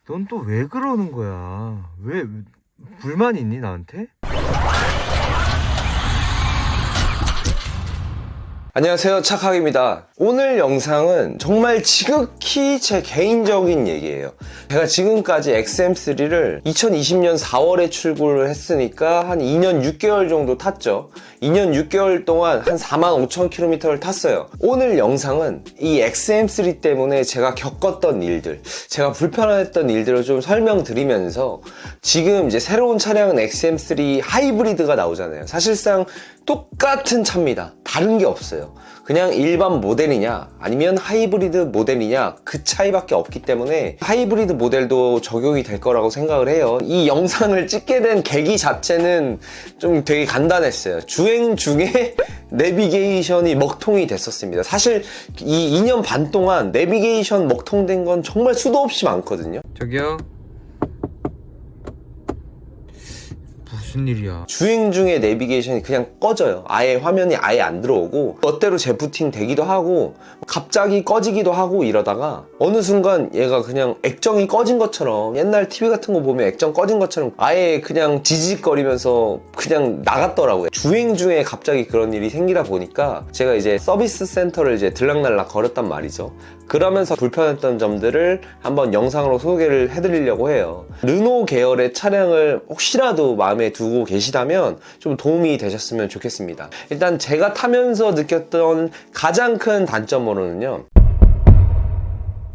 넌 또 왜 그러는 거야? 왜 불만 있니 나한테? 안녕하세요, 착학입니다. 오늘 영상은 정말 지극히 제 개인적인 얘기예요. 제가 지금까지 XM3를 2020년 4월에 출고를 했으니까 한 2년 6개월 정도 탔죠. 2년 6개월 동안 한 45,000km를 탔어요. 오늘 영상은 이 XM3 때문에 제가 겪었던 일들, 제가 불편했던 일들을 좀 설명드리면서 지금 이제 새로운 차량은 XM3 하이브리드가 나오잖아요. 사실상 똑같은 차입니다. 다른 게 없어요. 그냥 일반 모델이냐 아니면 하이브리드 모델이냐 그 차이밖에 없기 때문에 하이브리드 모델도 적용이 될 거라고 생각을 해요. 이 영상을 찍게 된 계기 자체는 좀 되게 간단했어요. 주행 중에 내비게이션이 먹통이 됐었습니다. 사실 이 2년 반 동안 내비게이션 먹통된 건 정말 수도 없이 많거든요. 저기요. 무슨 일이야? 주행 중에 내비게이션이 그냥 꺼져요. 아예 화면이 아예 안 들어오고 멋대로 재부팅 되기도 하고 갑자기 꺼지기도 하고 이러다가 어느 순간 얘가 그냥 액정이 꺼진 것처럼, 옛날 TV 같은 거 보면 액정 꺼진 것처럼 아예 그냥 지직거리면서 그냥 나갔더라고요. 주행 중에 갑자기 그런 일이 생기다 보니까 제가 이제 서비스 센터를 이제 들락날락 거렸단 말이죠. 그러면서 불편했던 점들을 한번 영상으로 소개를 해드리려고 해요. 르노 계열의 차량을 혹시라도 마음에 두고 계시다면 좀 도움이 되셨으면 좋겠습니다. 일단 제가 타면서 느꼈던 가장 큰 단점으로는요,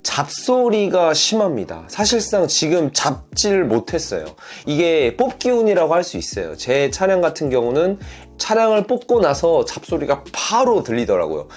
잡소리가 심합니다. 사실상 지금 잡지를 못했어요. 이게 뽑기운이라고 할 수 있어요. 제 차량 같은 경우는 차량을 뽑고 나서 잡소리가 바로 들리더라고요.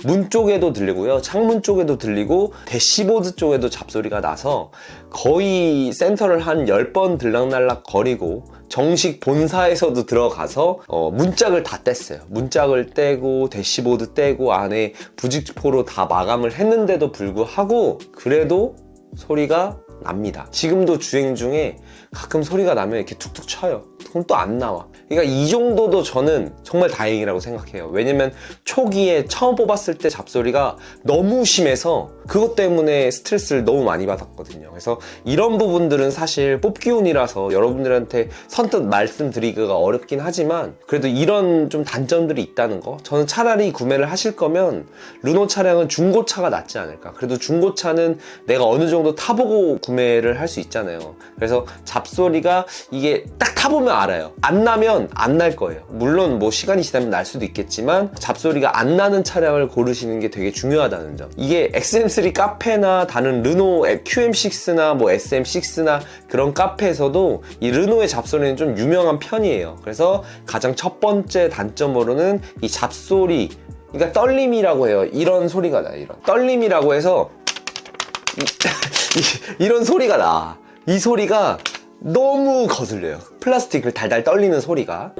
문 쪽에도 들리고요, 창문 쪽에도 들리고 대시보드 쪽에도 잡소리가 나서 거의 센터를 한 10번 들락날락 거리고 정식 본사에서도 들어가서 문짝을 다 뗐어요. 문짝을 떼고 대시보드 떼고 안에 부직포로 다 마감을 했는데도 불구하고 그래도 소리가 납니다. 지금도 주행 중에 가끔 소리가 나면 이렇게 툭툭 쳐요. 그럼 또 안 나와. 그러니까 이 정도도 저는 정말 다행이라고 생각해요. 왜냐면 초기에 처음 뽑았을 때 잡소리가 너무 심해서 그것 때문에 스트레스를 너무 많이 받았거든요. 그래서 이런 부분들은 사실 뽑기운이라서 여러분들한테 선뜻 말씀드리기가 어렵긴 하지만 그래도 이런 좀 단점들이 있다는 거, 저는 차라리 구매를 하실 거면 르노 차량은 중고차가 낫지 않을까. 그래도 중고차는 내가 어느 정도 타보고 구매를 할 수 있잖아요. 그래서 잡소리가 이게 딱 타보면 알아요. 안 나면 안 날 거예요. 물론 뭐 시간이 지나면 날 수도 있겠지만 잡소리가 안 나는 차량을 고르시는 게 되게 중요하다는 점. 이게 XM3 카페나 다른 르노 QM6나 뭐 SM6나 그런 카페에서도 이 르노의 잡소리는 좀 유명한 편이에요. 그래서 가장 첫 번째 단점으로는 이 잡소리, 그러니까 떨림이라고 해요. 이런 소리가 나요. 이런 떨림이라고 해서 이런 소리가 나. 이 소리가 너무 거슬려요. 플라스틱을 달달 떨리는 소리가.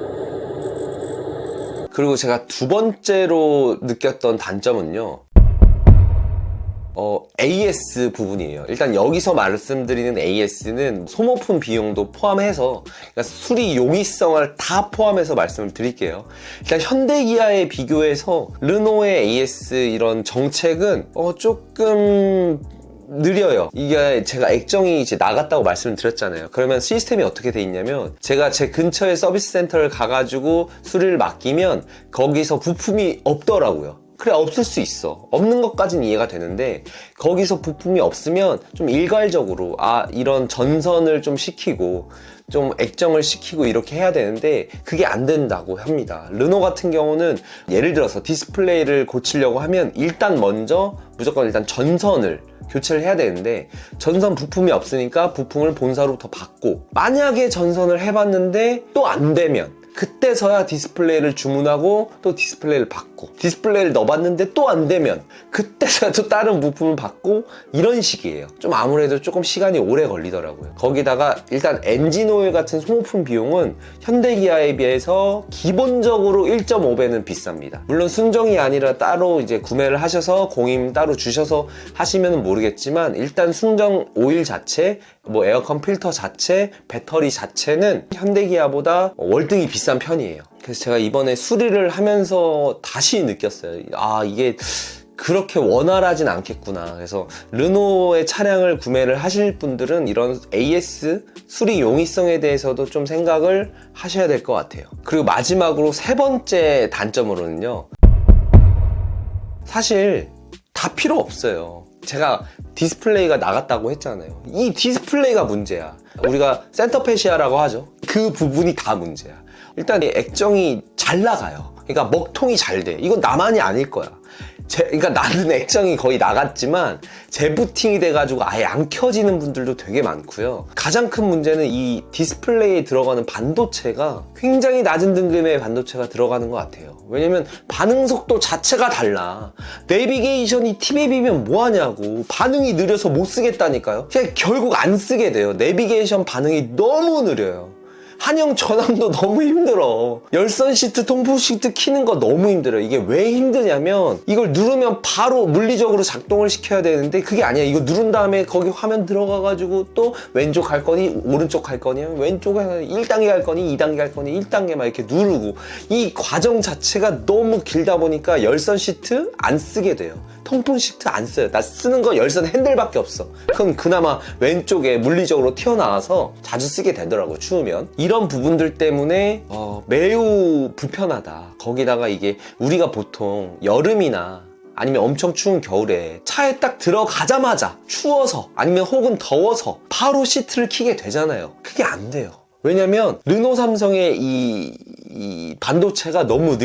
그리고 제가 두 번째로 느꼈던 단점은요, AS 부분이에요. 일단 여기서 말씀드리는 AS는 소모품 비용도 포함해서, 그러니까 수리 용이성을 다 포함해서 말씀을 드릴게요. 일단 현대기아에 비교해서 르노의 AS 이런 정책은 조금 느려요. 이게 제가 액정이 이제 나갔다고 말씀을 드렸잖아요. 그러면 시스템이 어떻게 돼 있냐면, 제가 제 근처에 서비스 센터를 가가지고 수리를 맡기면 거기서 부품이 없더라고요. 그래, 없을 수 있어. 없는 것까지는 이해가 되는데 거기서 부품이 없으면 좀 일괄적으로 이런 전선을 좀 시키고 좀 액정을 시키고 이렇게 해야 되는데 그게 안 된다고 합니다. 르노 같은 경우는 예를 들어서 디스플레이를 고치려고 하면 일단 먼저 무조건 일단 전선을 교체를 해야 되는데 전선 부품이 없으니까 부품을 본사로부터 받고, 만약에 전선을 해봤는데 또 안 되면 그때서야 디스플레이를 주문하고 또 디스플레이를 받고, 디스플레이를 넣어봤는데 또 안 되면 그때서야 또 다른 부품을 받고, 이런 식이에요. 좀 아무래도 조금 시간이 오래 걸리더라고요. 거기다가 일단 엔진오일 같은 소모품 비용은 현대기아에 비해서 기본적으로 1.5배는 비쌉니다. 물론 순정이 아니라 따로 이제 구매를 하셔서 공임 따로 주셔서 하시면 모르겠지만 일단 순정 오일 자체, 뭐 에어컨 필터 자체, 배터리 자체는 현대기아보다 월등히 비싼 편이에요. 그래서 제가 이번에 수리를 하면서 다시 느꼈어요. 이게 그렇게 원활하진 않겠구나. 그래서 르노의 차량을 구매를 하실 분들은 이런 AS 수리 용이성에 대해서도 좀 생각을 하셔야 될 것 같아요. 그리고 마지막으로 세 번째 단점으로는요, 사실 다 필요 없어요. 제가 디스플레이가 나갔다고 했잖아요. 이 디스플레이가 문제야. 우리가 센터페시아라고 하죠. 그 부분이 다 문제야. 일단 이 액정이 잘 나가요. 그러니까 먹통이 잘 돼. 이건 나만이 아닐 거야. 그러니까 나는 액정이 거의 나갔지만 재부팅이 돼가지고 아예 안 켜지는 분들도 되게 많고요. 가장 큰 문제는 이 디스플레이에 들어가는 반도체가 굉장히 낮은 등급의 반도체가 들어가는 것 같아요. 왜냐면 반응 속도 자체가 달라. 내비게이션이 T맵이면 뭐하냐고. 반응이 느려서 못 쓰겠다니까요. 그냥 결국 안 쓰게 돼요. 내비게이션 반응이 너무 느려요. 한영 전압도 너무 힘들어. 열선 시트, 통풍 시트 키는 거 너무 힘들어요. 이게 왜 힘드냐면 이걸 누르면 바로 물리적으로 작동을 시켜야 되는데 그게 아니야. 이거 누른 다음에 거기 화면 들어가가지고 또 왼쪽 갈 거니 오른쪽 갈 거니 왼쪽에 1단계 갈 거니 2단계 갈 거니 1단계만 이렇게 누르고 이 과정 자체가 너무 길다 보니까 열선 시트 안 쓰게 돼요. 통풍 시트 안 써요. 나 쓰는 거 열선 핸들밖에 없어. 그럼 그나마 왼쪽에 물리적으로 튀어나와서 자주 쓰게 되더라고, 추우면. 이런 부분들 때문에 매우 불편하다. 거기다가 이게 우리가 보통 여름이나 아니면 엄청 추운 겨울에 차에 딱 들어가자마자 추워서 아니면 혹은 더워서 바로 시트를 켜게 되잖아요. 그게 안 돼요. 왜냐면 르노 삼성의 이 반도체가 너무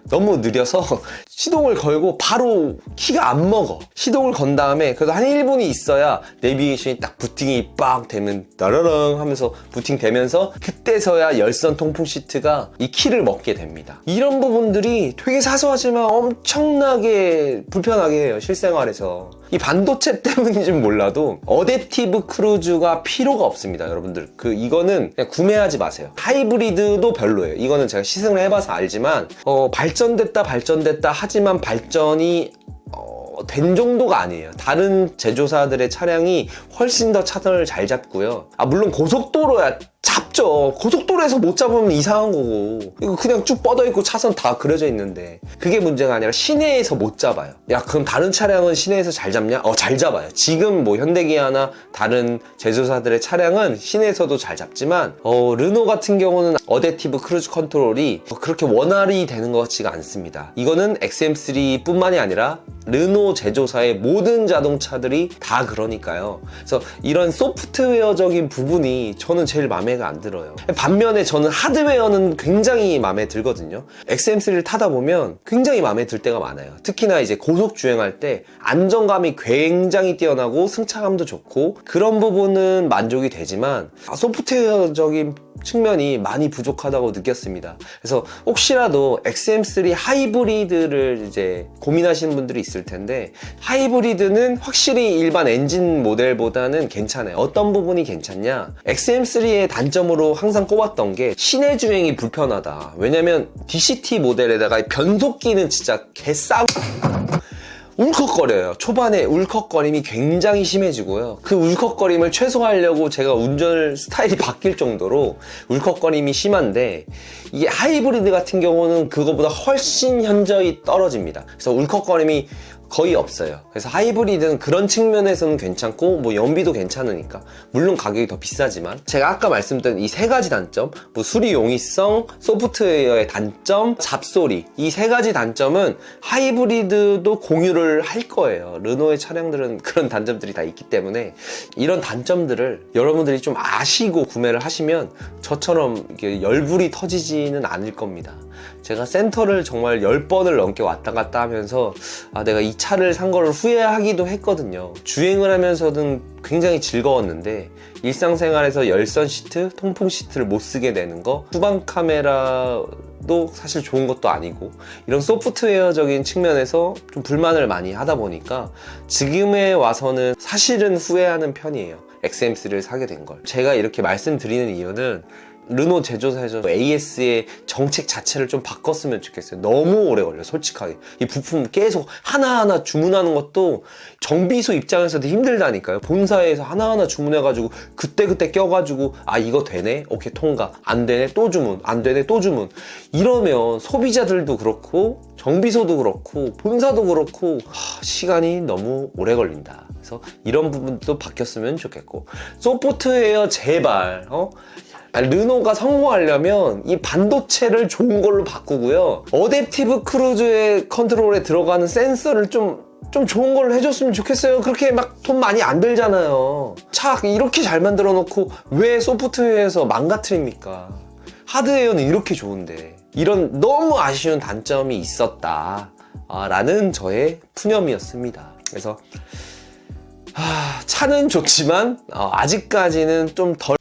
너무 느려서 시동을 걸고 바로 키가 안 먹어. 시동을 건 다음에 그래도 한 1분이 있어야 내비게이션이 딱 부팅이 빡 되면 따라랑 하면서 부팅 되면서 그때서야 열선 통풍 시트가 이 키를 먹게 됩니다. 이런 부분들이 되게 사소하지만 엄청나게 불편하게 해요, 실생활에서. 이 반도체 때문인지는 몰라도 어댑티브 크루즈가 필요가 없습니다, 여러분들. 이거는 그냥 구매하지 마세요. 하이브리드도 별로예요. 이거는 제가 시승을 해봐서 알지만 발전됐다 하지만 발전이 된 정도가 아니에요. 다른 제조사들의 차량이 훨씬 더 차선을 잘 잡고요. 물론 고속도로야 잡죠. 고속도로에서 못 잡으면 이상한 거고. 이거 그냥 쭉 뻗어있고 차선 다 그려져 있는데 그게 문제가 아니라 시내에서 못 잡아요. 야, 그럼 다른 차량은 시내에서 잘 잡냐? 잘 잡아요. 지금 뭐 현대기아나 다른 제조사들의 차량은 시내에서도 잘 잡지만 르노 같은 경우는 어댑티브 크루즈 컨트롤이 그렇게 원활히 되는 것 같지가 않습니다. 이거는 XM3 뿐만이 아니라 르노 제조사의 모든 자동차들이 다 그러니까요. 그래서 이런 소프트웨어적인 부분이 저는 제일 마음에 안 들어요. 반면에 저는 하드웨어는 굉장히 마음에 들거든요. XM3를 타다 보면 굉장히 마음에 들 때가 많아요. 특히나 이제 고속 주행할 때 안정감이 굉장히 뛰어나고 승차감도 좋고 그런 부분은 만족이 되지만 소프트웨어적인 측면이 많이 부족하다고 느꼈습니다. 그래서 혹시라도 XM3 하이브리드를 이제 고민하시는 분들이 있을 텐데 하이브리드는 확실히 일반 엔진 모델보다는 괜찮아요. 어떤 부분이 괜찮냐? XM3의 단점으로 항상 꼽았던 게 시내 주행이 불편하다. 왜냐면 DCT 모델에다가 변속기는 진짜 개싸 울컥거려요. 초반에 울컥거림이 굉장히 심해지고요. 그 울컥거림을 최소화하려고 제가 운전 스타일이 바뀔 정도로 울컥거림이 심한데 이게 하이브리드 같은 경우는 그거보다 훨씬 현저히 떨어집니다. 그래서 울컥거림이 거의 없어요. 그래서 하이브리드는 그런 측면에서는 괜찮고 뭐 연비도 괜찮으니까 물론 가격이 더 비싸지만 제가 아까 말씀드린 이 세 가지 단점, 뭐 수리 용이성, 소프트웨어의 단점, 잡소리, 이 세 가지 단점은 하이브리드도 공유를 할 거예요. 르노의 차량들은 그런 단점들이 다 있기 때문에 이런 단점들을 여러분들이 좀 아시고 구매를 하시면 저처럼 이렇게 열불이 터지지는 않을 겁니다. 제가 센터를 정말 10번을 넘게 왔다 갔다 하면서 내가 이 차를 산 거를 후회하기도 했거든요. 주행을 하면서는 굉장히 즐거웠는데 일상생활에서 열선 시트, 통풍 시트를 못 쓰게 되는 거, 후방 카메라도 사실 좋은 것도 아니고 이런 소프트웨어적인 측면에서 좀 불만을 많이 하다 보니까 지금에 와서는 사실은 후회하는 편이에요. XM3를 사게 된 걸. 제가 이렇게 말씀드리는 이유는 르노 제조사에서 AS의 정책 자체를 좀 바꿨으면 좋겠어요. 너무 오래 걸려, 솔직하게. 이 부품 계속 하나하나 주문하는 것도 정비소 입장에서도 힘들다니까요. 본사에서 하나하나 주문해가지고 그때그때 껴가지고 아 이거 되네? 오케이 통과. 안 되네? 또 주문. 안 되네? 또 주문. 이러면 소비자들도 그렇고 정비소도 그렇고 본사도 그렇고 시간이 너무 오래 걸린다. 그래서 이런 부분도 바뀌었으면 좋겠고, 소프트웨어 제발 르노가 성공하려면 이 반도체를 좋은 걸로 바꾸고요, 어댑티브 크루즈의 컨트롤에 들어가는 센서를 좀 좋은 걸로 해줬으면 좋겠어요. 그렇게 막 돈 많이 안 들잖아요. 차 이렇게 잘 만들어 놓고 왜 소프트웨어에서 망가뜨립니까? 하드웨어는 이렇게 좋은데. 이런 너무 아쉬운 단점이 있었다 라는 저의 푸념이었습니다. 그래서 차는 좋지만 아직까지는 좀 덜